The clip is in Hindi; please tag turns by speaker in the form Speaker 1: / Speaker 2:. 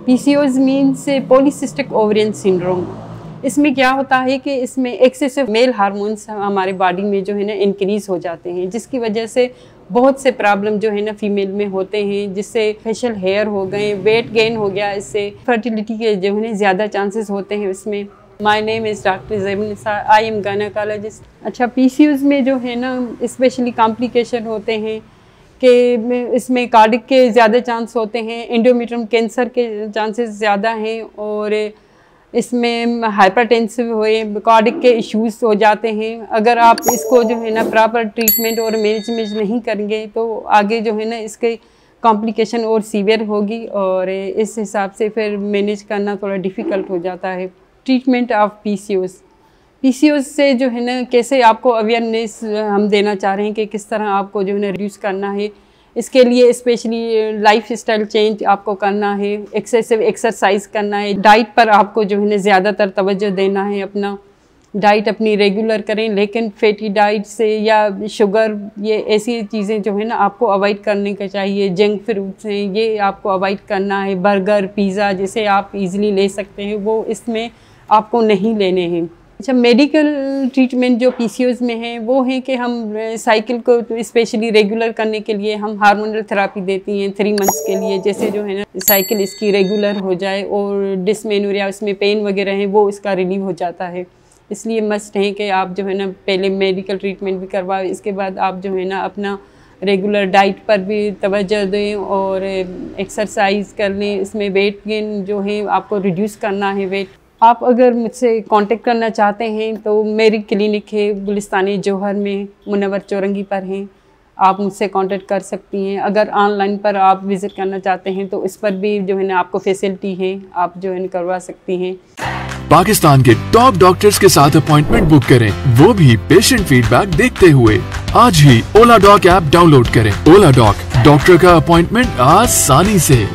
Speaker 1: PCOS means polycystic ovarian syndrome. इसमें क्या होता है कि इसमें एक्सेसिव मेल हार्मोन्स हमारे बॉडी में जो है ना इंक्रीज हो जाते हैं, जिसकी वजह से बहुत से प्रॉब्लम जो है ना फीमेल में होते हैं, जिससे फेशियल हेयर हो गए, वेट गेन हो गया, इससे फर्टिलिटी के जो है ना ज़्यादा चांसेस होते हैं इसमें। My name is doctor Zaibunnisa, I am gynaecologist. अच्छा, PCOS में जो है ना स्पेशली कॉम्प्लिकेशन होते हैं कि इसमें कार्डिक के ज़्यादा चांस होते हैं, एंडोमेट्रियम कैंसर के चांसेस ज़्यादा हैं, और इसमें हाइपरटेंसिव हुए कार्डिक के इश्यूज हो जाते हैं। अगर आप इसको जो है ना प्रॉपर ट्रीटमेंट और मैनेजमेंट नहीं करेंगे तो आगे जो है ना इसके कॉम्प्लिकेशन और सीवियर होगी, और इस हिसाब से फिर मैनेज करना थोड़ा डिफ़िकल्ट हो जाता है। ट्रीटमेंट ऑफ PCOS से जो है ना कैसे आपको अवेयरनेस हम देना चाह रहे हैं कि किस तरह आपको जो है ना रिड्यूस करना है। इसके लिए स्पेशली लाइफ स्टाइल चेंज आपको करना है, एक्सेसिव एक्सरसाइज करना है, डाइट पर आपको जो है ना ज़्यादातर तवज्जो देना है। अपना डाइट अपनी रेगुलर करें, लेकिन फैटी डाइट से या शुगर, ये ऐसी चीज़ें जो है ना आपको अवॉइड करने का चाहिए। जंक फ्रूट्स हैं, ये आपको अवॉइड करना है। बर्गर, पिज़्ज़ा जिसे आप इजीली ले सकते हैं, वो इसमें आपको नहीं लेने हैं। अच्छा, मेडिकल ट्रीटमेंट जो PCOS में है वो है कि हम साइकिल को स्पेशली रेगुलर करने के लिए हम हार्मोनल थेरेपी देती हैं 3 मंथ्स के लिए, जैसे जो है ना साइकिल इसकी रेगुलर हो जाए, और डिस्मेनोरिया, उसमें पेन वगैरह है वो इसका रिलीव हो जाता है। इसलिए मस्ट है कि आप जो है ना पहले मेडिकल ट्रीटमेंट भी करवाओ, इसके बाद आप जो है ना अपना रेगुलर डाइट पर भी तवज्जो दें और एक्सरसाइज कर लें। इसमें वेट गेन जो है आपको रिड्यूस करना है वेट। आप अगर मुझसे कांटेक्ट करना चाहते हैं तो मेरी क्लिनिक है गुलिस्तानी जौहर में, मुनव्वर चौरंगी पर हैं। आप मुझसे कांटेक्ट कर सकती हैं। अगर ऑनलाइन पर आप विज़िट करना चाहते हैं तो इस पर भी जो है ना आपको फैसिलिटी है, आप जो है करवा सकती हैं।
Speaker 2: पाकिस्तान के टॉप डॉक्टर्स के साथ अपॉइंटमेंट बुक करें, वो भी पेशेंट फीडबैक देखते हुए। आज ही ओला डॉक ऐप डाउनलोड करें। ओला डॉक, डॉक्टर का अपॉइंटमेंट आसानी से।